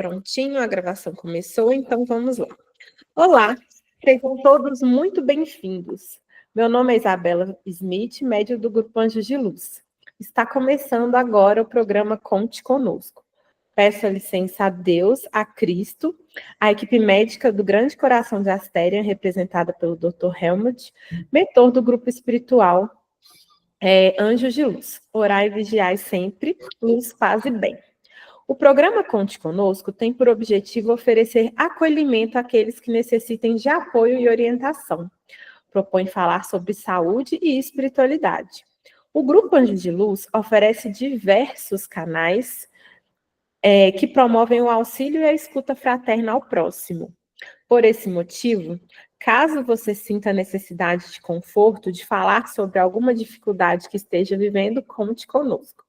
Prontinho, a gravação começou, então vamos lá. Olá, sejam todos muito bem-vindos. Meu nome é Isabela Smith, médium do Grupo Anjos de Luz. Está começando agora o programa Conte Conosco. Peço a licença a Deus, a Cristo, a equipe médica do Grande Coração de Astéria, representada pelo Dr. Helmut, mentor do grupo espiritual Anjos de Luz. Orai e vigiai sempre, luz, paz e bem. O programa Conte Conosco tem por objetivo oferecer acolhimento àqueles que necessitem de apoio e orientação. Propõe falar sobre saúde e espiritualidade. O Grupo Anjos de Luz oferece diversos canais que promovem o auxílio e a escuta fraterna ao próximo. Por esse motivo, caso você sinta necessidade de conforto de falar sobre alguma dificuldade que esteja vivendo, conte conosco.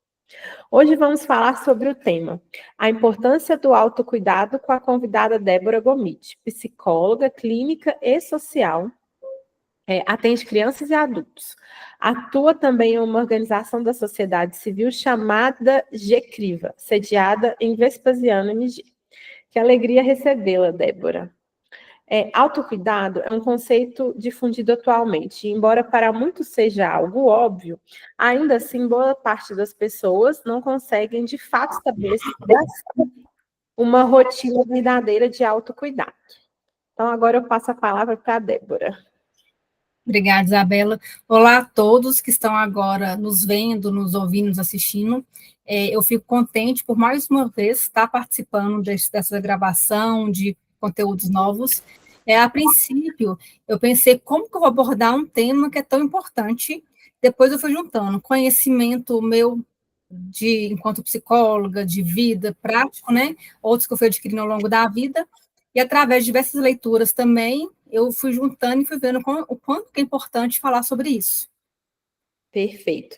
Hoje vamos falar sobre o tema a importância do autocuidado com a convidada Débora Gomide, psicóloga, clínica e social, atende crianças e adultos. Atua também em uma organização da sociedade civil chamada GECRIVA, sediada em Vespasiano, MG. Que alegria recebê-la, Débora. Autocuidado é um conceito difundido atualmente, e embora para muitos seja algo óbvio, ainda assim boa parte das pessoas não conseguem de fato estabelecer uma rotina verdadeira de autocuidado. Então agora eu passo a palavra para a Débora. Obrigada, Isabela. Olá a todos que estão agora nos vendo, nos ouvindo, nos assistindo. Eu fico contente por mais uma vez estar participando dessa gravação de conteúdos novos. A princípio, eu pensei como que eu vou abordar um tema que é tão importante. Depois eu fui juntando conhecimento meu enquanto psicóloga, de vida, prático, né? Outros que eu fui adquirindo ao longo da vida. E através de diversas leituras também, eu fui juntando e fui vendo o quanto que é importante falar sobre isso. Perfeito.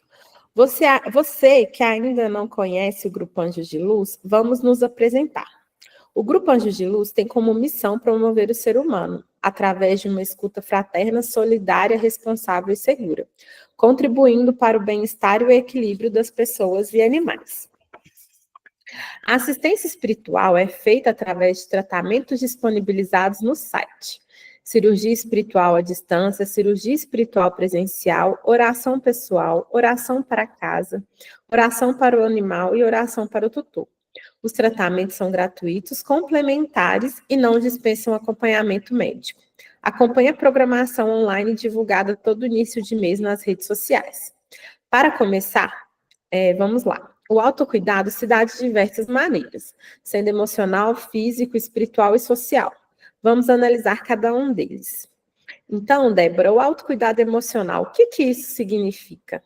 Você que ainda não conhece o Grupo Anjos de Luz, vamos nos apresentar. O Grupo Anjos de Luz tem como missão promover o ser humano, através de uma escuta fraterna, solidária, responsável e segura, contribuindo para o bem-estar e o equilíbrio das pessoas e animais. A assistência espiritual é feita através de tratamentos disponibilizados no site. Cirurgia espiritual à distância, cirurgia espiritual presencial, oração pessoal, oração para casa, oração para o animal e oração para o tutor. Os tratamentos são gratuitos, complementares e não dispensam acompanhamento médico. Acompanhe a programação online divulgada todo início de mês nas redes sociais. Para começar, vamos lá. O autocuidado se dá de diversas maneiras, sendo emocional, físico, espiritual e social. Vamos analisar cada um deles. Então, Débora, o autocuidado emocional, o que isso significa?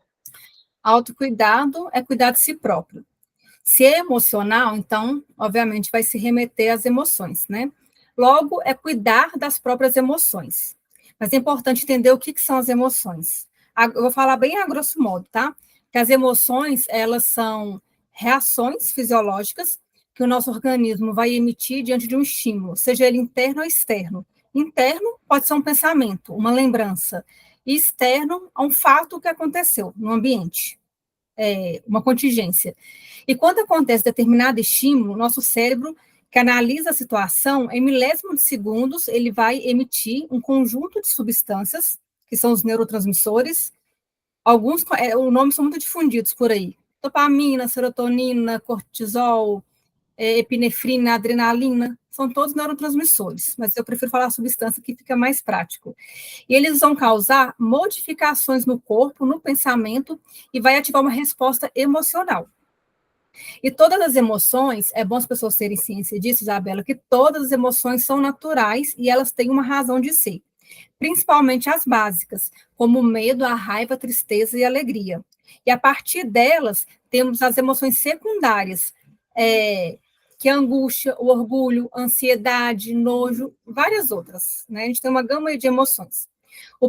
Autocuidado é cuidar de si próprio. Se é emocional, então, obviamente, vai se remeter às emoções, né? Logo, é cuidar das próprias emoções. Mas é importante entender o que são as emoções. Eu vou falar bem a grosso modo, tá? Que as emoções, elas são reações fisiológicas que o nosso organismo vai emitir diante de um estímulo, seja ele interno ou externo. Interno pode ser um pensamento, uma lembrança. E externo, a um fato que aconteceu no ambiente, uma contingência. E quando acontece determinado estímulo, nosso cérebro, que analisa a situação, em milésimos de segundos, ele vai emitir um conjunto de substâncias, que são os neurotransmissores. Alguns, os nomes são muito difundidos por aí. Dopamina, serotonina, cortisol, epinefrina, adrenalina, são todos neurotransmissores, mas eu prefiro falar substância que fica mais prático. E eles vão causar modificações no corpo, no pensamento, e vai ativar uma resposta emocional. E todas as emoções, é bom as pessoas terem ciência disso, Isabela, que todas as emoções são naturais e elas têm uma razão de ser. Principalmente as básicas, como o medo, a raiva, a tristeza e a alegria. E a partir delas, temos as emoções secundárias, que é a angústia, o orgulho, a ansiedade, nojo, várias outras, né? A gente tem uma gama de emoções.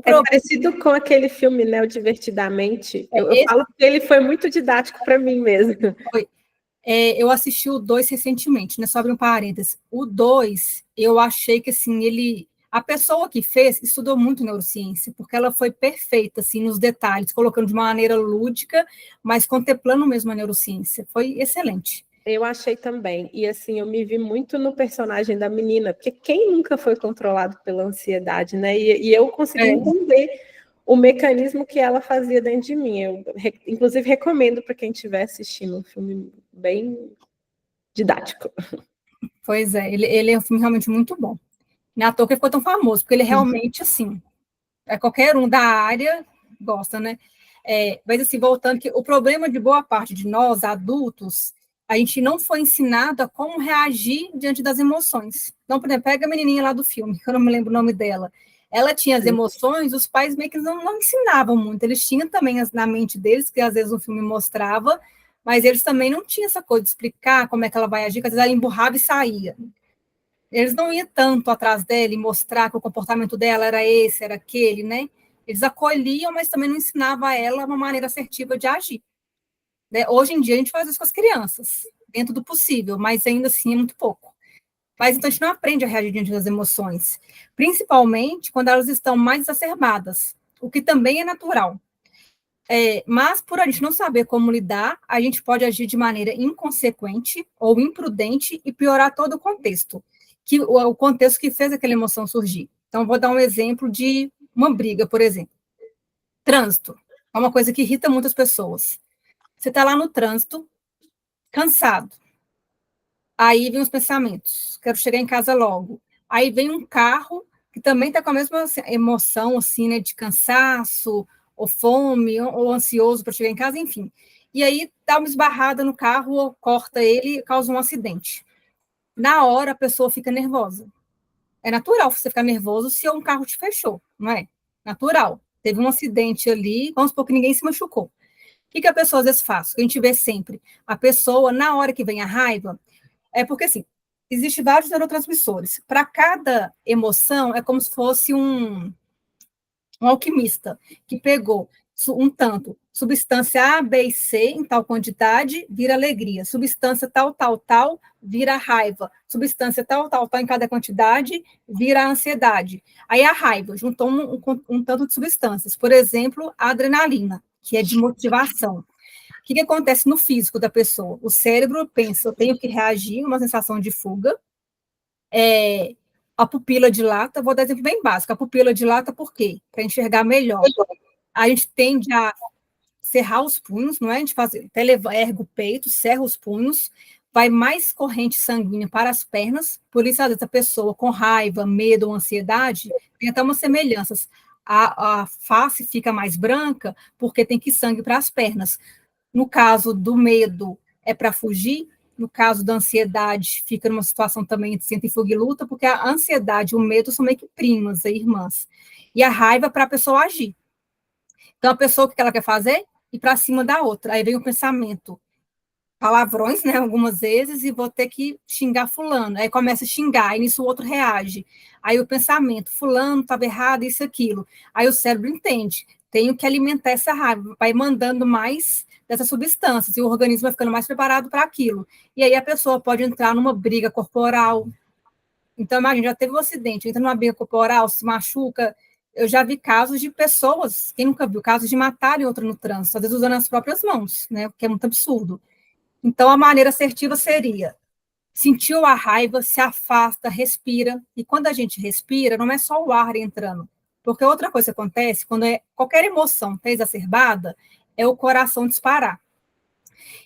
Parecido com aquele filme, né, o Divertidamente. Eu falo que ele foi muito didático para mim mesmo. Eu assisti o 2 recentemente, né? Só abrir um parênteses. O 2, eu achei que, assim, a pessoa que fez estudou muito neurociência, porque ela foi perfeita, assim, nos detalhes, colocando de uma maneira lúdica, mas contemplando mesmo a neurociência. Foi excelente. Eu achei também. E assim, eu me vi muito no personagem da menina, porque quem nunca foi controlado pela ansiedade, né? E eu consegui entender o mecanismo que ela fazia dentro de mim. Eu, inclusive, recomendo para quem estiver assistindo um filme bem didático. Pois é, ele é um filme realmente muito bom. Não é à toa que ele ficou tão famoso, porque ele realmente, assim, qualquer um da área gosta, né? Mas, assim, voltando, que o problema de boa parte de nós, adultos, a gente não foi ensinado a como reagir diante das emoções. Então, por exemplo, pega a menininha lá do filme, que eu não me lembro o nome dela. Ela tinha as emoções, os pais meio que não ensinavam muito. Eles tinham também na mente deles, que às vezes o filme mostrava, mas eles também não tinham essa coisa de explicar como é que ela vai agir, que às vezes ela emburrava e saía. Eles não iam tanto atrás dela e mostrar que o comportamento dela era esse, era aquele, né? Eles acolhiam, mas também não ensinavam a ela uma maneira assertiva de agir. Né? Hoje em dia, a gente faz isso com as crianças, dentro do possível, mas ainda assim é muito pouco. Mas então a gente não aprende a reagir diante das emoções, principalmente quando elas estão mais exacerbadas, o que também é natural. Mas por a gente não saber como lidar, a gente pode agir de maneira inconsequente ou imprudente e piorar todo o contexto, o contexto que fez aquela emoção surgir. Então, vou dar um exemplo de uma briga, por exemplo. Trânsito é uma coisa que irrita muitas pessoas. Você está lá no trânsito, cansado. Aí vem os pensamentos, quero chegar em casa logo. Aí vem um carro que também está com a mesma emoção, assim, né, de cansaço, ou fome, ou ansioso para chegar em casa, enfim. E aí dá uma esbarrada no carro, ou corta ele e causa um acidente. Na hora, a pessoa fica nervosa. É natural você ficar nervoso se um carro te fechou, não é? Natural. Teve um acidente ali, vamos supor que ninguém se machucou. O que a pessoa às vezes faz? Que a gente vê sempre. A pessoa, na hora que vem a raiva, porque assim, existem vários neurotransmissores. Para cada emoção, é como se fosse um alquimista que pegou um tanto, substância A, B e C em tal quantidade, vira alegria. Substância tal, tal, tal, vira raiva. Substância tal, tal, tal em cada quantidade, vira ansiedade. Aí a raiva juntou um tanto de substâncias. Por exemplo, a adrenalina, que é de motivação. O que acontece no físico da pessoa? O cérebro pensa, eu tenho que reagir, uma sensação de fuga. A pupila dilata, vou dar exemplo bem básico, a pupila dilata por quê? Para enxergar melhor. A gente tende a cerrar os punhos, não é? A gente faz, até ergue o peito, cerra os punhos, vai mais corrente sanguínea para as pernas, por isso, às vezes, a pessoa com raiva, medo ou ansiedade, tem até umas semelhanças. A face fica mais branca porque tem que ir sangue para as pernas. No caso do medo, é para fugir. No caso da ansiedade, fica numa situação também de entre fuga e luta, porque a ansiedade e o medo são meio que primas, irmãs. E a raiva para a pessoa agir. Então, a pessoa, o que ela quer fazer? Ir para cima da outra. Aí vem o pensamento, palavrões, né, algumas vezes, e vou ter que xingar fulano. Aí começa a xingar, e nisso o outro reage. Aí o pensamento, fulano estava errado, isso, aquilo. Aí o cérebro entende, tenho que alimentar essa raiva, vai mandando mais dessas substâncias, e o organismo vai ficando mais preparado para aquilo. E aí a pessoa pode entrar numa briga corporal. Então, imagina, já teve um acidente, entra numa briga corporal, se machuca. Eu já vi casos de pessoas, quem nunca viu, casos de matarem outra no trânsito, às vezes usando as próprias mãos, né, o que é muito absurdo. Então, a maneira assertiva seria: sentiu a raiva, se afasta, respira. E quando a gente respira, não é só o ar entrando. Porque outra coisa que acontece, quando qualquer emoção está exacerbada, é o coração disparar.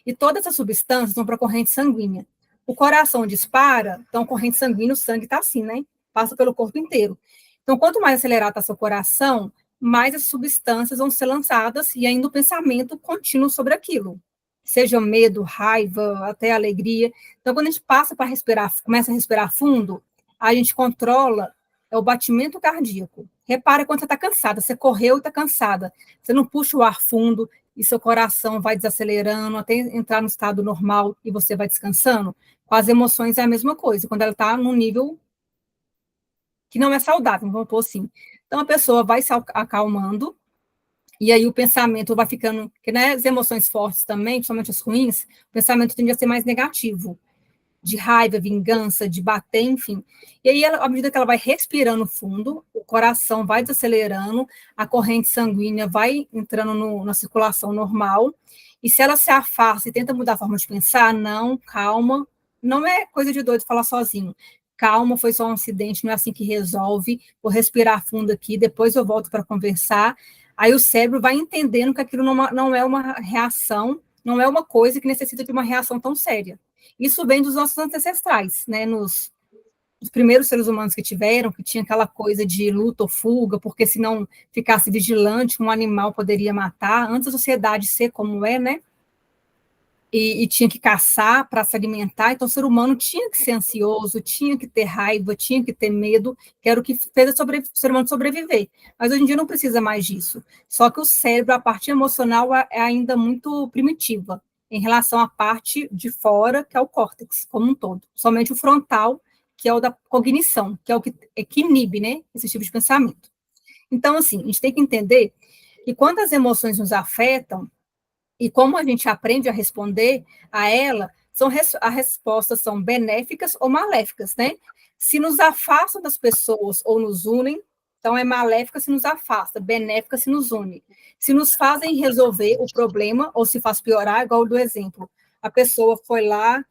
E todas essas substâncias vão para a corrente sanguínea. O coração dispara, então a corrente sanguínea, o sangue está assim, né? Passa pelo corpo inteiro. Então, quanto mais acelerado está seu coração, mais as substâncias vão ser lançadas e ainda o pensamento contínuo sobre aquilo. Seja medo, raiva, até alegria. Então, quando a gente passa para respirar, começa a respirar fundo, a gente controla o batimento cardíaco. Repara quando você está cansada, você correu e está cansada. Você não puxa o ar fundo e seu coração vai desacelerando até entrar no estado normal e você vai descansando. Com as emoções é a mesma coisa, quando ela está num nível que não é saudável, vamos pôr assim. Então, a pessoa vai se acalmando, e aí o pensamento vai ficando, porque né, as emoções fortes também, principalmente as ruins, o pensamento tende a ser mais negativo. de raiva, vingança, de bater, enfim. E aí, à medida que ela vai respirando fundo, o coração vai desacelerando, a corrente sanguínea vai entrando na circulação normal, e se ela se afasta e tenta mudar a forma de pensar, não, calma, não é coisa de doido falar sozinho. Calma, foi só um acidente, não é assim que resolve, vou respirar fundo aqui, depois eu volto para conversar. Aí o cérebro vai entendendo que aquilo não é uma reação, não é uma coisa que necessita de uma reação tão séria. Isso vem dos nossos ancestrais, né? Os primeiros seres humanos que tiveram, que tinha aquela coisa de luta ou fuga, porque se não ficasse vigilante, um animal poderia matar, antes da sociedade ser como é, né? E tinha que caçar para se alimentar, então o ser humano tinha que ser ansioso, tinha que ter raiva, tinha que ter medo, que era o que fez o ser humano sobreviver. Mas hoje em dia não precisa mais disso. Só que o cérebro, a parte emocional, é ainda muito primitiva em relação à parte de fora, que é o córtex, como um todo. Somente o frontal, que é o da cognição, que é o que inibe, né, esse tipo de pensamento. Então, assim, a gente tem que entender que quando as emoções nos afetam, e como a gente aprende a responder a ela, as respostas são benéficas ou maléficas, né? Se nos afastam das pessoas ou nos unem, então é maléfica se nos afasta, benéfica se nos une. Se nos fazem resolver o problema ou se faz piorar, igual do exemplo. A pessoa foi lá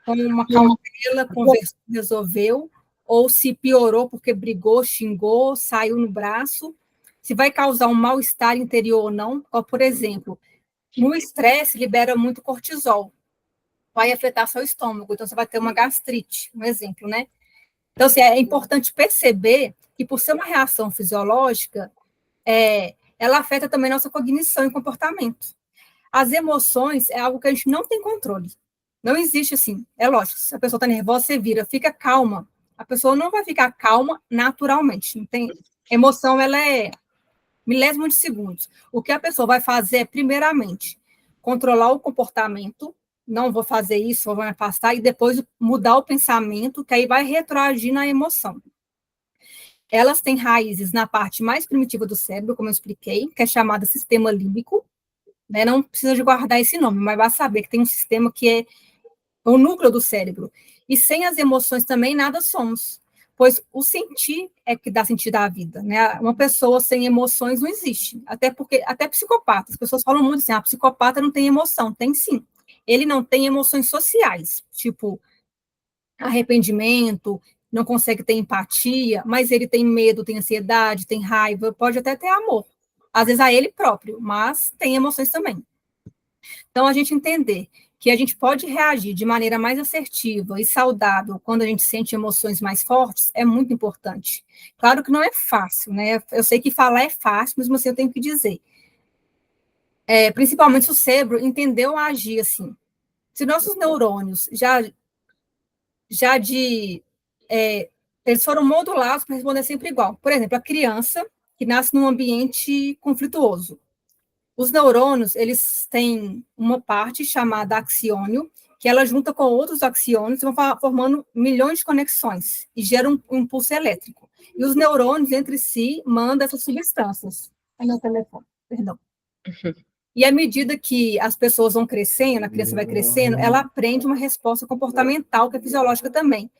com uma cautela, conversou, resolveu, ou se piorou porque brigou, xingou, saiu no braço. Se vai causar um mal-estar interior ou não, ou, por exemplo, no estresse, libera muito cortisol, vai afetar seu estômago, então você vai ter uma gastrite, um exemplo, né? Então, assim, é importante perceber que, por ser uma reação fisiológica, ela afeta também nossa cognição e comportamento. As emoções é algo que a gente não tem controle. Não existe assim. É lógico, se a pessoa está nervosa, você vira, fica calma. A pessoa não vai ficar calma naturalmente. Não tem. Emoção, ela é milésimos de segundos. O que a pessoa vai fazer é, primeiramente, controlar o comportamento, não vou fazer isso, vou me afastar, e depois mudar o pensamento, que aí vai retroagir na emoção. Elas têm raízes na parte mais primitiva do cérebro, como eu expliquei, que é chamada sistema límbico, né? Não precisa de guardar esse nome, mas vai saber que tem um sistema que é o núcleo do cérebro. E sem as emoções também nada somos, pois o sentir é que dá sentido à vida, né? Uma pessoa sem emoções não existe, até porque, até psicopata, as pessoas falam muito assim, a psicopata não tem emoção, tem sim. Ele não tem emoções sociais, tipo arrependimento, não consegue ter empatia, mas ele tem medo, tem ansiedade, tem raiva, pode até ter amor, às vezes a ele próprio, mas tem emoções também. Então, a gente entender que a gente pode reagir de maneira mais assertiva e saudável quando a gente sente emoções mais fortes é muito importante. Claro que não é fácil, né? Eu sei que falar é fácil, mas assim, eu tenho que dizer. Principalmente se o cérebro entendeu a agir assim. Se nossos neurônios já eles foram modulados para responder sempre igual. Por exemplo, a criança que nasce num ambiente conflituoso. Os neurônios, eles têm uma parte chamada axiônio, que ela junta com outros axiônios e vão formando milhões de conexões e gera um impulso elétrico. E os neurônios, entre si, mandam essas substâncias. Ai, meu telefone, perdão. E à medida que as pessoas vão crescendo, a criança vai crescendo, ela aprende uma resposta comportamental, que é fisiológica também.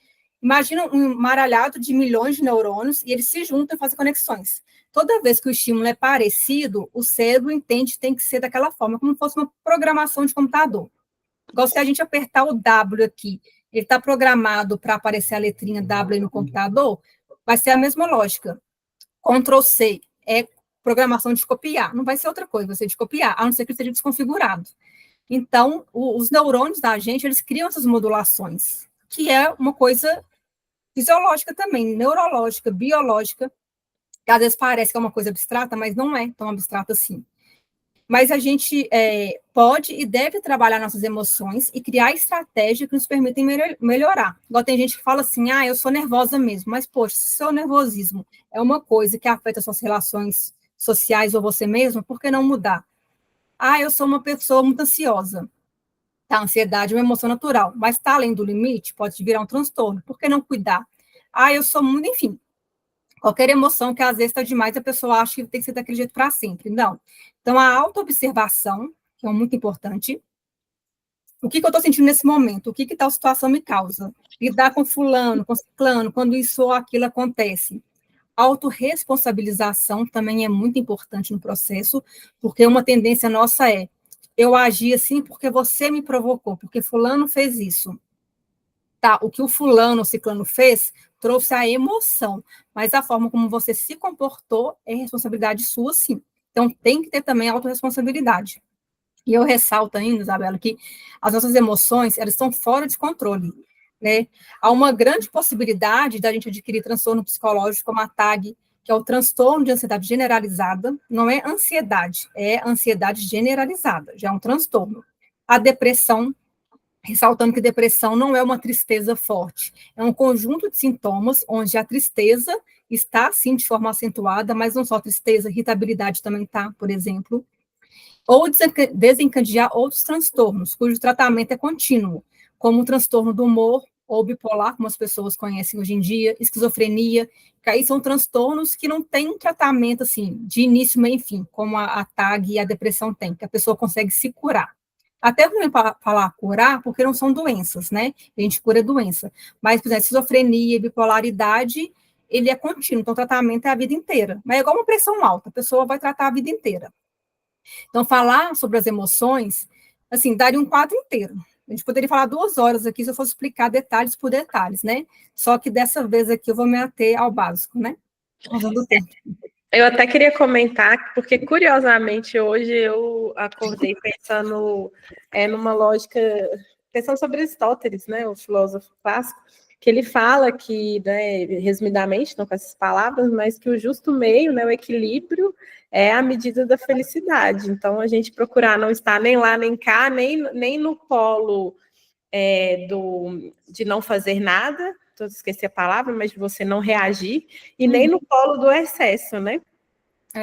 Imagina um maralhado de milhões de neurônios e eles se juntam e fazem conexões. Toda vez que o estímulo é parecido, o cérebro entende que tem que ser daquela forma, como se fosse uma programação de computador. Igual se a gente apertar o W aqui, ele está programado para aparecer a letrinha W no computador, vai ser a mesma lógica. Ctrl C é programação de copiar, não vai ser outra coisa, vai ser de copiar, a não ser que seja desconfigurado. Então, os neurônios da gente, eles criam essas modulações, que é uma coisa fisiológica também, neurológica, biológica, que às vezes parece que é uma coisa abstrata, mas não é tão abstrata assim. Mas a gente pode e deve trabalhar nossas emoções e criar estratégias que nos permitem melhorar. Igual tem gente que fala assim, eu sou nervosa mesmo, mas, poxa, se o seu nervosismo é uma coisa que afeta suas relações sociais ou você mesmo, por que não mudar? Eu sou uma pessoa muito ansiosa. Tá, a ansiedade é uma emoção natural, mas está além do limite, pode virar um transtorno. Por que não cuidar? Eu sou muito, enfim, qualquer emoção que às vezes está demais, a pessoa acha que tem que ser daquele jeito para sempre. Não. Então, a autoobservação, que é muito importante, O que eu estou sentindo nesse momento? O que tal situação me causa? Lidar com fulano, com ciclano, quando isso ou aquilo acontece. Autorresponsabilização também é muito importante no processo, porque uma tendência nossa é, eu agi assim porque você me provocou, porque fulano fez isso. Tá, o que o fulano, o ciclano fez, trouxe a emoção, mas a forma como você se comportou é responsabilidade sua, sim. Então, tem que ter também autorresponsabilidade. E eu ressalto ainda, Isabela, que as nossas emoções, elas estão fora de controle, né? Há uma grande possibilidade da gente adquirir transtorno psicológico como a TAG, que é o transtorno de ansiedade generalizada, não é ansiedade, é ansiedade generalizada, já é um transtorno. A depressão, ressaltando que depressão não é uma tristeza forte, é um conjunto de sintomas onde a tristeza está, sim, de forma acentuada, mas não só tristeza, irritabilidade também está, por exemplo, ou desencadear outros transtornos, cujo tratamento é contínuo, como o transtorno do humor, ou bipolar, como as pessoas conhecem hoje em dia, esquizofrenia, que aí são transtornos que não têm um tratamento, assim, de início, meio e fim, como a TAG e a depressão tem, que a pessoa consegue se curar. Até ruim falar curar, porque não são doenças, né? A gente cura a doença. Mas, por exemplo, esquizofrenia e bipolaridade, ele é contínuo, então o tratamento é a vida inteira. Mas é igual uma pressão alta, a pessoa vai tratar a vida inteira. Então, falar sobre as emoções, assim, daria um quadro inteiro. A gente poderia falar 2 horas aqui se eu fosse explicar detalhes por detalhes, né? Só que dessa vez aqui eu vou me ater ao básico, né? Usando tempo. Eu até queria comentar, porque curiosamente hoje eu acordei pensando numa lógica, pensando sobre Aristóteles, né, o filósofo clássico, que ele fala que, né, resumidamente, não com essas palavras, mas que o justo meio, né, o equilíbrio, é a medida da felicidade. Então, a gente procurar não estar nem lá, nem cá, nem no polo de não fazer nada, esqueci a palavra, mas de você não reagir, e nem no polo do excesso, né?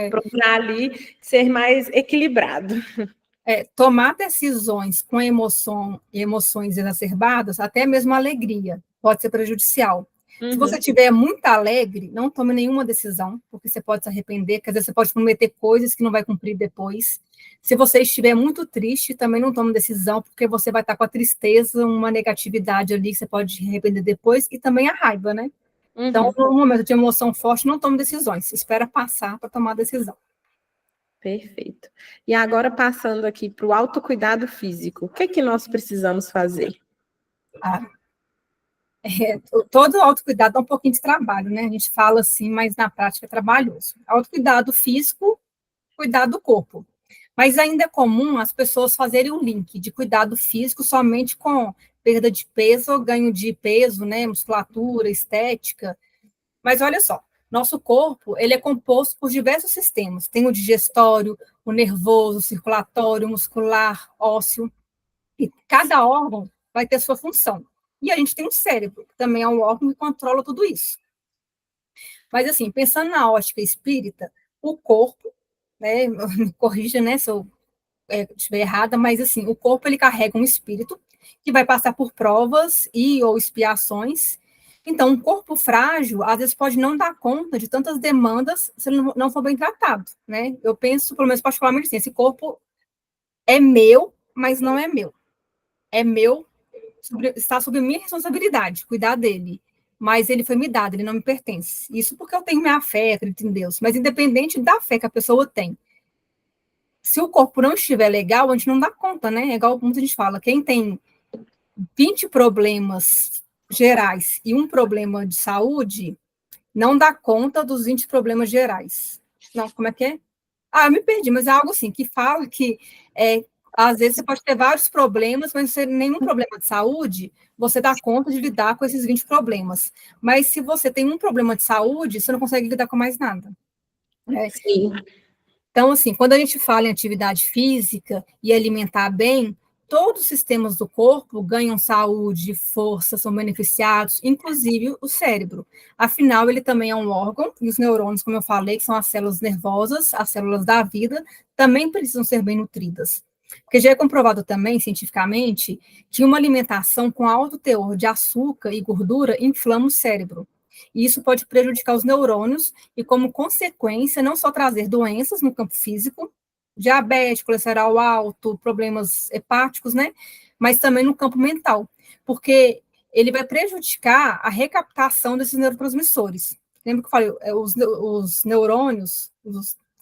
Procurar ali ser mais equilibrado. Tomar decisões com emoções exacerbadas, até mesmo a alegria, pode ser prejudicial. Se você estiver muito alegre, não tome nenhuma decisão, porque você pode se arrepender, quer dizer, você pode prometer coisas que não vai cumprir depois. Se você estiver muito triste, também não tome decisão, porque você vai estar com a tristeza, uma negatividade ali que você pode se arrepender depois, e também a raiva, né? Então, no momento de emoção forte, não tome decisões, espera passar para tomar a decisão. Perfeito. E agora, passando aqui para o autocuidado físico, o que é que nós precisamos fazer? Todo autocuidado dá um pouquinho de trabalho, né? A gente fala assim, mas na prática é trabalhoso. Autocuidado físico, cuidar do corpo. Mas ainda é comum as pessoas fazerem um link de cuidado físico somente com perda de peso ou ganho de peso, né? Musculatura, estética. Mas olha só, nosso corpo, ele é composto por diversos sistemas. Tem o digestório, o nervoso, o circulatório, o muscular, ósseo. E cada órgão vai ter sua função. E a gente tem um cérebro, que também é um órgão que controla tudo isso. Mas, assim, pensando na ótica espírita, o corpo, né, me corrija, né, se eu estiver errada, mas, assim, o corpo, ele carrega um espírito que vai passar por provas e ou expiações. Então, um corpo frágil, às vezes, pode não dar conta de tantas demandas se ele não for bem tratado, né? Eu penso, pelo menos particularmente assim, esse corpo é meu, mas não é meu. É meu, está sob minha responsabilidade, cuidar dele. Mas ele foi me dado, ele não me pertence. Isso porque eu tenho minha fé, acredito em Deus. Mas independente da fé que a pessoa tem, se o corpo não estiver legal, a gente não dá conta, né? É igual muita gente fala, quem tem 20 problemas gerais e um problema de saúde, não dá conta dos 20 problemas gerais. Não, como é que é? Eu me perdi, mas é algo assim, que fala que às vezes você pode ter vários problemas, mas sem nenhum problema de saúde, você dá conta de lidar com esses 20 problemas. Mas se você tem um problema de saúde, você não consegue lidar com mais nada. Né? Sim. Então, assim, quando a gente fala em atividade física e alimentar bem, todos os sistemas do corpo ganham saúde, força, são beneficiados, inclusive o cérebro. Afinal, ele também é um órgão, e os neurônios, como eu falei, que são as células nervosas, as células da vida, também precisam ser bem nutridas. Porque já é comprovado também, cientificamente, que uma alimentação com alto teor de açúcar e gordura inflama o cérebro. E isso pode prejudicar os neurônios e, como consequência, não só trazer doenças no campo físico, diabetes, colesterol alto, problemas hepáticos, né? mas também no campo mental, porque ele vai prejudicar a recaptação desses neurotransmissores. Lembra que eu falei, os neurônios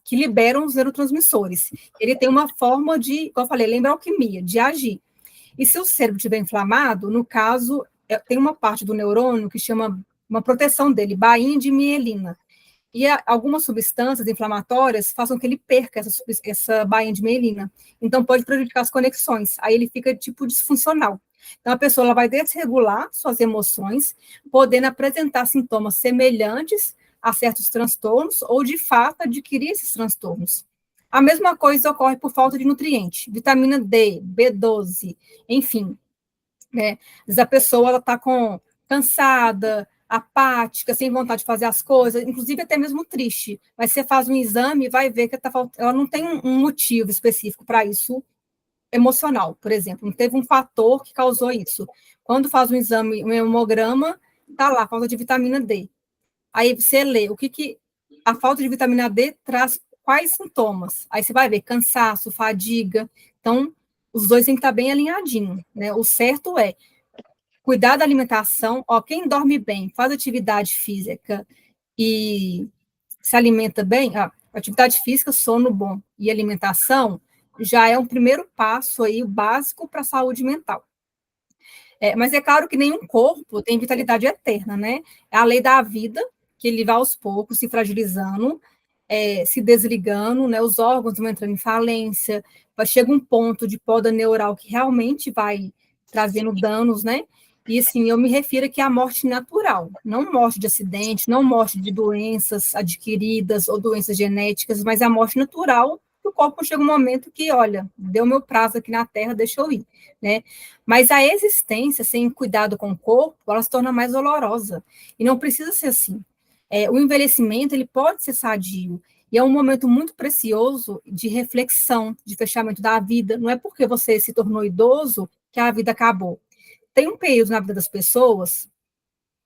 que liberam os neurotransmissores. Ele tem uma forma de, como eu falei, lembra a alquimia, de agir. E se o cérebro estiver inflamado, no caso, tem uma parte do neurônio que chama uma proteção dele, bainha de mielina. E algumas substâncias inflamatórias façam que ele perca essa bainha de mielina. Então, pode prejudicar as conexões. Aí ele fica, tipo, disfuncional. Então, a pessoa ela vai desregular suas emoções, podendo apresentar sintomas semelhantes a certos transtornos ou, de fato, adquirir esses transtornos. A mesma coisa ocorre por falta de nutriente, vitamina D, B12, enfim. Né? Às vezes a pessoa está cansada, apática, sem vontade de fazer as coisas, inclusive até mesmo triste. Mas você faz um exame e vai ver que ela não tem um motivo específico para isso emocional, por exemplo. Não teve um fator que causou isso. Quando faz um exame, um hemograma, está lá, falta de vitamina D. Aí você lê o que a falta de vitamina D traz, quais sintomas. Aí você vai ver cansaço, fadiga. Então, os dois têm que estar bem alinhadinhos, né? O certo é cuidar da alimentação. Ó, quem dorme bem, faz atividade física e se alimenta bem, atividade física, sono bom e alimentação já é um primeiro passo aí, básico para a saúde mental. Mas é claro que nenhum corpo tem vitalidade eterna, né? É a lei da vida, que ele vai aos poucos se fragilizando, se desligando, né? Os órgãos vão entrando em falência, chega um ponto de poda neural que realmente vai trazendo danos, né? E, assim, eu me refiro aqui à morte natural, não morte de acidente, não morte de doenças adquiridas ou doenças genéticas, mas a morte natural, que o corpo chega um momento que, olha, deu meu prazo aqui na Terra, deixa eu ir, né? Mas a existência, sem cuidado com o corpo, ela se torna mais dolorosa, e não precisa ser assim. O envelhecimento, ele pode ser sadio, e é um momento muito precioso de reflexão, de fechamento da vida. Não é porque você se tornou idoso que a vida acabou. Tem um período na vida das pessoas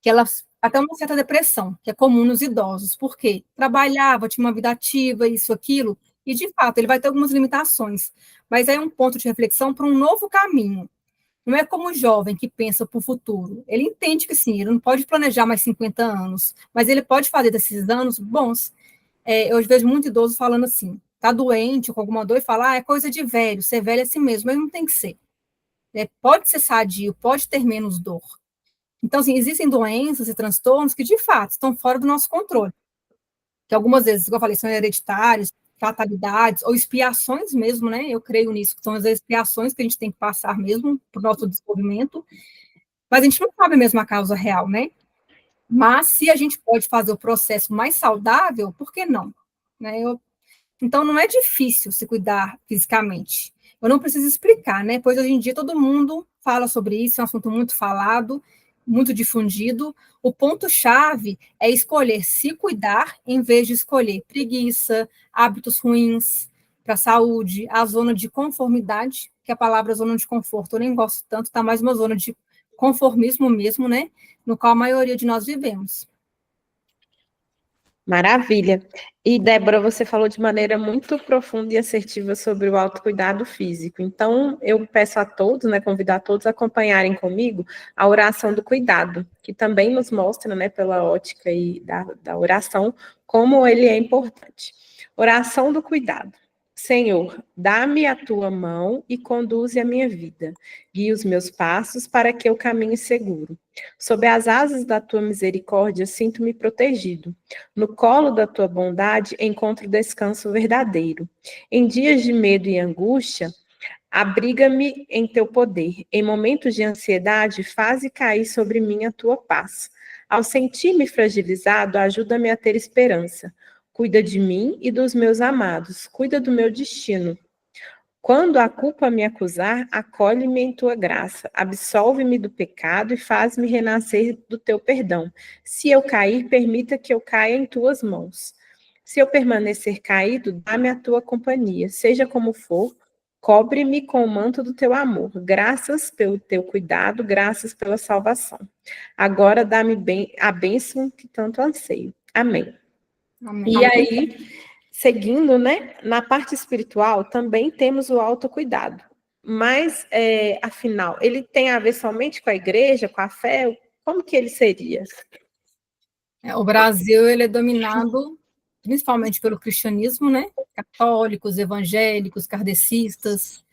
que elas até uma certa depressão, que é comum nos idosos. Por quê? Trabalhava, tinha uma vida ativa, isso, aquilo, e de fato ele vai ter algumas limitações. Mas aí é um ponto de reflexão para um novo caminho. Não é como o jovem que pensa para o futuro. Ele entende que sim, ele não pode planejar mais 50 anos, mas ele pode fazer desses anos bons. Eu vejo muito idoso falando assim, está doente, com alguma dor, e fala, é coisa de velho, ser velho é assim mesmo, mas não tem que ser. Pode ser sadio, pode ter menos dor. Então, assim, existem doenças e transtornos que, de fato, estão fora do nosso controle. Que algumas vezes, como eu falei, são hereditários, fatalidades, ou expiações mesmo, né? Eu creio nisso, que são as expiações que a gente tem que passar mesmo para o nosso desenvolvimento. Mas a gente não sabe mesmo a causa real, né? Mas se a gente pode fazer o processo mais saudável, por que não? Né? Então, não é difícil se cuidar fisicamente. Eu não preciso explicar, né? Pois hoje em dia todo mundo fala sobre isso, é um assunto muito falado, muito difundido. O ponto-chave é escolher se cuidar em vez de escolher preguiça, hábitos ruins para a saúde, a zona de conformidade, que a palavra zona de conforto eu nem gosto tanto, está mais uma zona de conformismo mesmo, né? No qual a maioria de nós vivemos. Maravilha. E, Débora, você falou de maneira muito profunda e assertiva sobre o autocuidado físico. Então, eu peço a todos, né, convidar a todos a acompanharem comigo a oração do cuidado, que também nos mostra, né, pela ótica e da oração, como ele é importante. Oração do cuidado. Senhor, dá-me a tua mão e conduze a minha vida. Guia os meus passos para que eu caminhe seguro. Sob as asas da tua misericórdia, sinto-me protegido. No colo da tua bondade, encontro descanso verdadeiro. Em dias de medo e angústia, abriga-me em teu poder. Em momentos de ansiedade, faze cair sobre mim a tua paz. Ao sentir-me fragilizado, ajuda-me a ter esperança. Cuida de mim e dos meus amados. Cuida do meu destino. Quando a culpa me acusar, acolhe-me em tua graça, absolve-me do pecado e faz-me renascer do teu perdão. Se eu cair, permita que eu caia em tuas mãos. Se eu permanecer caído, dá-me a tua companhia. Seja como for, cobre-me com o manto do teu amor. Graças pelo teu cuidado, graças pela salvação. Agora dá-me a bênção que tanto anseio. Amém. Amém. E aí, seguindo, né, na parte espiritual, também temos o autocuidado. Mas, afinal, ele tem a ver somente com a igreja, com a fé? Como que ele seria? O Brasil, ele é dominado principalmente pelo cristianismo, né? Católicos, evangélicos, kardecistas,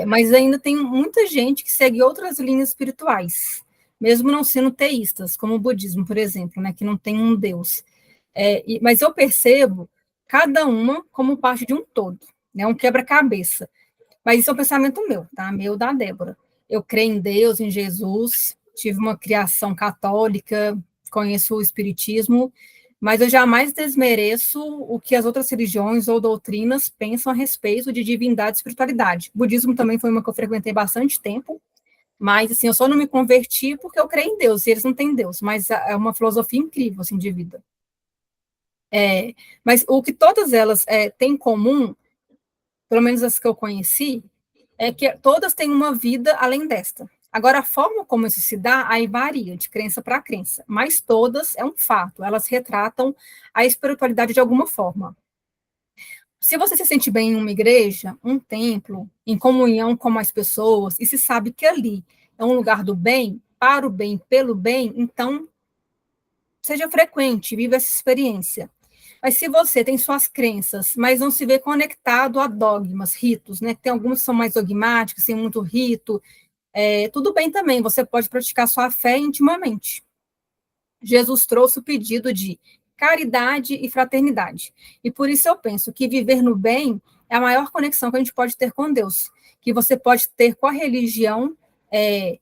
mas ainda tem muita gente que segue outras linhas espirituais, mesmo não sendo teístas, como o budismo, por exemplo, né? Que não tem um Deus. Mas eu percebo cada uma como parte de um todo, né? Um quebra-cabeça. Mas isso é um pensamento meu, tá? Meu da Débora. Eu creio em Deus, em Jesus, tive uma criação católica, conheço o espiritismo, mas eu jamais desmereço o que as outras religiões ou doutrinas pensam a respeito de divindade e espiritualidade. O budismo também foi uma que eu frequentei bastante tempo, mas assim, eu só não me converti porque eu creio em Deus, e eles não têm Deus, mas é uma filosofia incrível assim de vida. Mas o que todas elas têm em comum, pelo menos as que eu conheci, é que todas têm uma vida além desta. Agora, a forma como isso se dá, aí varia de crença para crença, mas todas é um fato, elas retratam a espiritualidade de alguma forma. Se você se sente bem em uma igreja, um templo, em comunhão com as pessoas, e se sabe que ali é um lugar do bem, para o bem, pelo bem, então seja frequente, viva essa experiência. Mas se você tem suas crenças, mas não se vê conectado a dogmas, ritos, né? Tem alguns que são mais dogmáticos, tem muito rito, tudo bem também, você pode praticar sua fé intimamente. Jesus trouxe o pedido de caridade e fraternidade. E por isso eu penso que viver no bem é a maior conexão que a gente pode ter com Deus, que você pode ter com a religião, e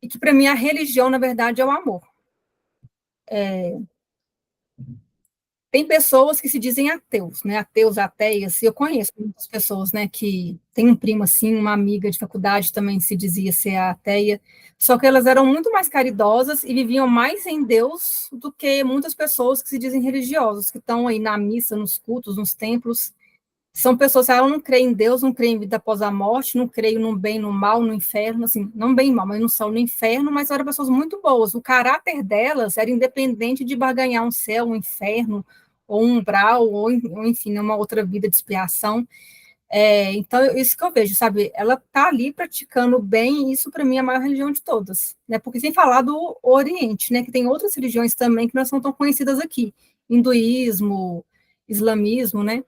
que para mim a religião, na verdade, é o amor. Tem pessoas que se dizem ateus, né? Ateus, ateias. Eu conheço muitas pessoas, né? Que tem um primo assim, uma amiga de faculdade também se dizia ser ateia. Só que elas eram muito mais caridosas e viviam mais em Deus do que muitas pessoas que se dizem religiosas, que estão aí na missa, nos cultos, nos templos. São pessoas que não creem em Deus, não creem em vida após a morte, não creem no bem, no mal, no inferno, assim, não bem e mal, mas no céu, no inferno, mas eram pessoas muito boas. O caráter delas era independente de barganhar um céu, um inferno, ou um umbral, ou enfim, uma outra vida de expiação. Então, isso que eu vejo, sabe? Ela está ali praticando o bem, e isso para mim é a maior religião de todas, né? Porque sem falar do Oriente, né? Que tem outras religiões também que não são tão conhecidas aqui, hinduísmo, islamismo, né?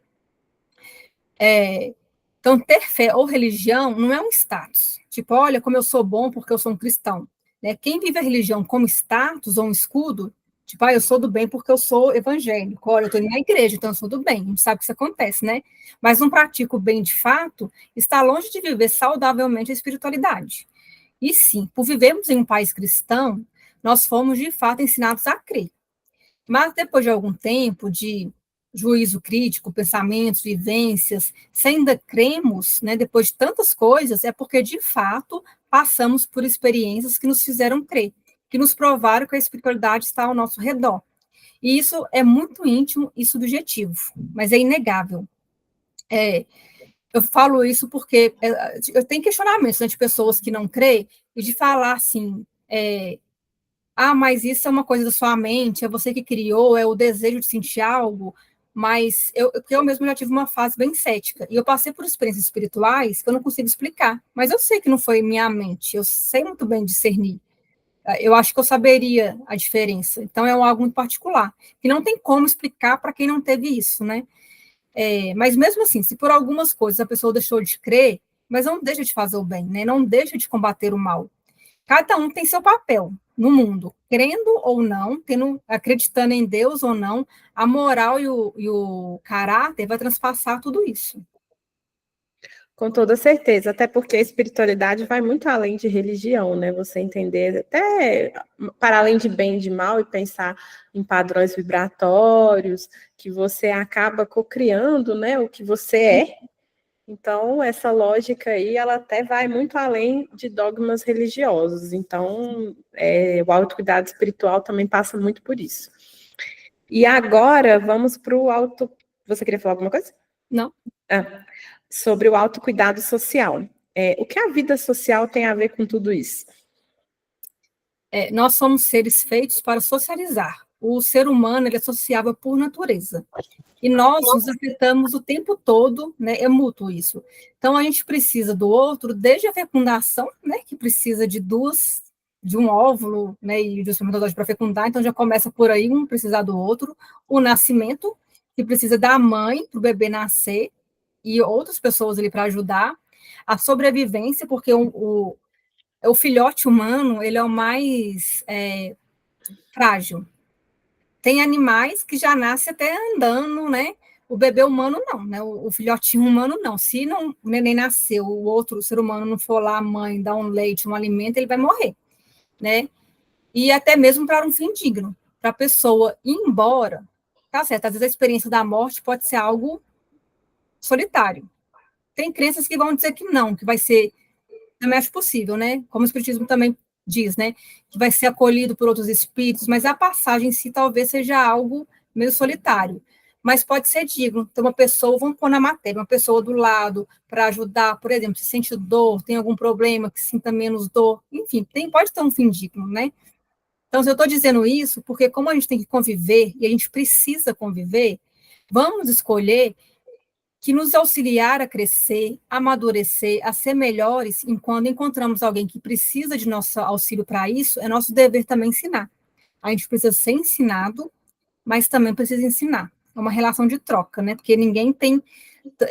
Então, ter fé ou religião não é um status. Tipo, olha como eu sou bom porque eu sou um cristão. Né? Quem vive a religião como status ou um escudo, tipo, eu sou do bem porque eu sou evangélico. Olha, eu estou na igreja, então eu sou do bem. A gente sabe que isso acontece, né? Mas não pratica o bem de fato, está longe de viver saudavelmente a espiritualidade. E sim, por vivermos em um país cristão, nós fomos de fato ensinados a crer. Mas depois de algum tempo de juízo crítico, pensamentos, vivências, se ainda cremos, né, depois de tantas coisas, é porque de fato passamos por experiências que nos fizeram crer, que nos provaram que a espiritualidade está ao nosso redor. E isso é muito íntimo e subjetivo, mas é inegável. Eu falo isso porque eu tenho questionamentos, né, de pessoas que não creem e de falar assim, mas isso é uma coisa da sua mente, é você que criou, é o desejo de sentir algo, mas eu mesmo já tive uma fase bem cética, e eu passei por experiências espirituais que eu não consigo explicar, mas eu sei que não foi minha mente, eu sei muito bem discernir, eu acho que eu saberia a diferença, então é algo muito particular, que não tem como explicar para quem não teve isso, né? Mas mesmo assim, se por algumas coisas a pessoa deixou de crer, mas não deixa de fazer o bem, né? Não deixa de combater o mal. Cada um tem seu papel no mundo, crendo ou não, acreditando em Deus ou não, a moral e o caráter vai transpassar tudo isso. Com toda certeza, até porque a espiritualidade vai muito além de religião, né? Você entender até para além de bem e de mal e pensar em padrões vibratórios, que você acaba cocriando, né, o que você é. Então, essa lógica aí, ela até vai muito além de dogmas religiosos. Então, o autocuidado espiritual também passa muito por isso. E agora, vamos para o auto... Você queria falar alguma coisa? Não. Sobre o autocuidado social. O que a vida social tem a ver com tudo isso? Nós somos seres feitos para socializar. o ser humano ele é sociável por natureza. E nós nos afetamos o tempo todo, né? É mútuo isso. Então, a gente precisa do outro, desde a fecundação, né? Que precisa de um óvulo, né? E de um espermatozoide para fecundar, então já começa por aí, um precisar do outro. O nascimento, que precisa da mãe para o bebê nascer, e outras pessoas ali para ajudar. A sobrevivência, porque o filhote humano, ele é o mais frágil. Tem animais que já nascem até andando, né? O bebê humano não, né? O filhotinho humano não. Se não, o neném nasceu, o outro ser humano não for lá, a mãe, dar um leite, um alimento, ele vai morrer, né? E até mesmo para um fim digno, para a pessoa ir embora, tá certo? Às vezes a experiência da morte pode ser algo solitário. Tem crenças que vão dizer que não, que vai ser, também acho possível, né? Como o Espiritismo também diz, né? Que vai ser acolhido por outros espíritos, mas a passagem em si talvez seja algo meio solitário. Mas pode ser digno. Ter uma pessoa, vamos pôr na matéria, uma pessoa do lado para ajudar, por exemplo, se sente dor, tem algum problema, que sinta menos dor, enfim, pode ter um fim digno, né? Então, se eu estou dizendo isso, porque como a gente tem que conviver, e a gente precisa conviver, vamos escolher que nos auxiliar a crescer, a amadurecer, a ser melhores, quando encontramos alguém que precisa de nosso auxílio para isso, é nosso dever também ensinar. A gente precisa ser ensinado, mas também precisa ensinar. É uma relação de troca, né? Porque ninguém tem,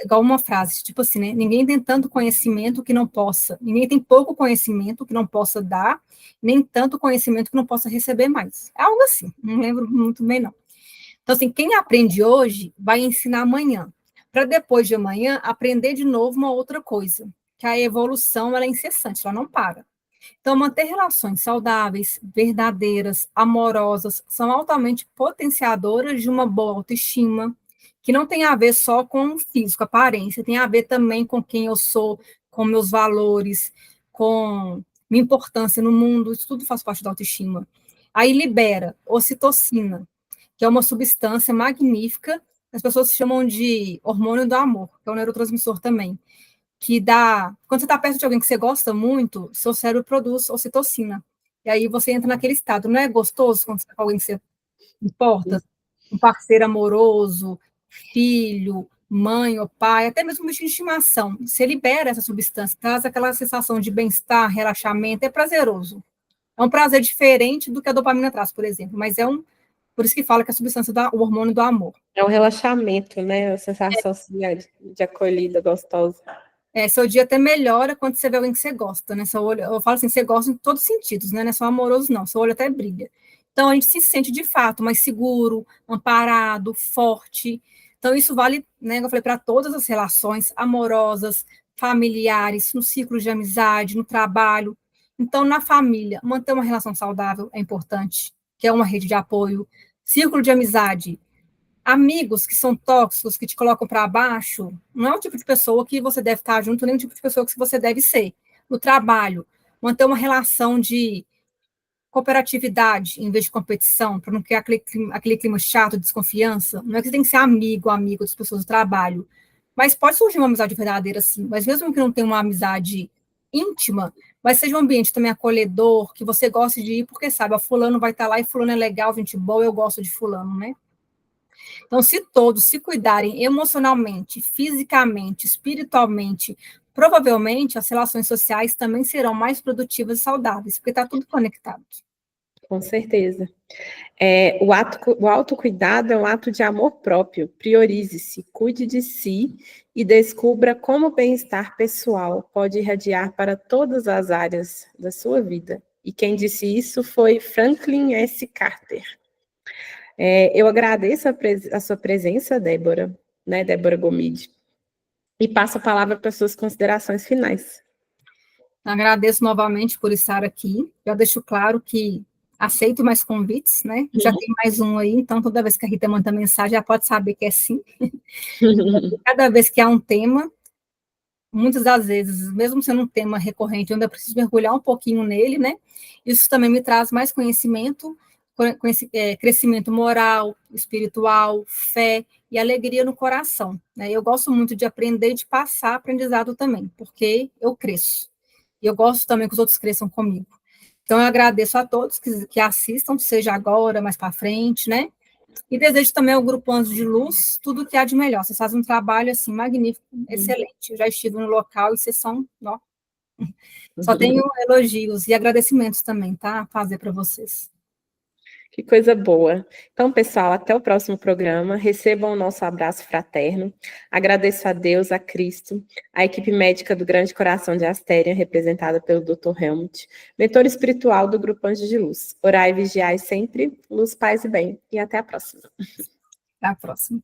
igual uma frase, tipo assim, né? Ninguém tem tanto conhecimento que não possa, ninguém tem pouco conhecimento que não possa dar, nem tanto conhecimento que não possa receber mais. É algo assim, não lembro muito bem, não. Então, assim, quem aprende hoje vai ensinar amanhã, para depois de amanhã aprender de novo uma outra coisa, que a evolução ela é incessante, ela não para. Então, manter relações saudáveis, verdadeiras, amorosas, são altamente potenciadoras de uma boa autoestima, que não tem a ver só com o físico, a aparência, tem a ver também com quem eu sou, com meus valores, com minha importância no mundo, isso tudo faz parte da autoestima. Aí libera ocitocina, que é uma substância magnífica, as pessoas chamam de hormônio do amor, que é um neurotransmissor também, que dá, quando você está perto de alguém que você gosta muito, seu cérebro produz ocitocina, e aí você entra naquele estado, não é gostoso quando você está com alguém que você importa, um parceiro amoroso, filho, mãe ou pai, até mesmo um bicho de estimação, você libera essa substância, traz aquela sensação de bem-estar, relaxamento, é prazeroso, é um prazer diferente do que a dopamina traz, por exemplo, mas por isso que fala que a substância o hormônio do amor. É um relaxamento, né? A sensação assim, de acolhida, gostosa. Seu dia até melhora quando você vê alguém que você gosta, né? Seu olho, eu falo assim, você gosta em todos os sentidos, né? Não é só amoroso, não. Seu olho até brilha. Então, a gente se sente, de fato, mais seguro, amparado, forte. Então, isso vale, né? Eu falei, para todas as relações amorosas, familiares, no ciclo de amizade, no trabalho. Então, na família, manter uma relação saudável é importante, que é uma rede de apoio. Círculo de amizade, amigos que são tóxicos, que te colocam para baixo, não é o tipo de pessoa que você deve estar junto, nem o tipo de pessoa que você deve ser. No trabalho, manter uma relação de cooperatividade em vez de competição, para não criar aquele clima chato de desconfiança. Não é que você tem que ser amigo das pessoas do trabalho, mas pode surgir uma amizade verdadeira, sim. Mas mesmo que não tenha uma amizade íntima, mas seja um ambiente também acolhedor, que você goste de ir, porque sabe, a fulano vai estar lá e fulano é legal, gente boa, eu gosto de fulano, né? Então, se todos se cuidarem emocionalmente, fisicamente, espiritualmente, provavelmente as relações sociais também serão mais produtivas e saudáveis, porque está tudo conectado. Com certeza. O autocuidado é um ato de amor próprio. Priorize-se, cuide de si e descubra como o bem-estar pessoal pode irradiar para todas as áreas da sua vida. E quem disse isso foi Franklin S. Carter. Eu agradeço a sua presença, Débora, né, Débora Gomide, e passo a palavra para suas considerações finais. Agradeço novamente por estar aqui. Já deixo claro que aceito mais convites, né? Já tem mais um aí, então toda vez que a Rita manda mensagem, já pode saber que é sim. Cada vez que há um tema, muitas das vezes, mesmo sendo um tema recorrente, eu ainda preciso mergulhar um pouquinho nele, né? Isso também me traz mais conhecimento, crescimento moral, espiritual, fé e alegria no coração, né? Eu gosto muito de aprender e de passar aprendizado também, porque eu cresço. E eu gosto também que os outros cresçam comigo. Então, eu agradeço a todos que assistam, seja agora, mais para frente, né? E desejo também ao Grupo Anjos de Luz tudo que há de melhor. Vocês fazem um trabalho, assim, magnífico, excelente. Eu já estive no local e vocês são, ó, só tenho elogios e agradecimentos também, tá? A fazer para vocês. Que coisa boa. Então, pessoal, até o próximo programa. Recebam o nosso abraço fraterno. Agradeço a Deus, a Cristo, a equipe médica do Grande Coração de Astéria, representada pelo Dr. Helmut, mentor espiritual do Grupo Anjos de Luz. Orai e vigiai sempre, luz, paz e bem. E até a próxima. Até a próxima.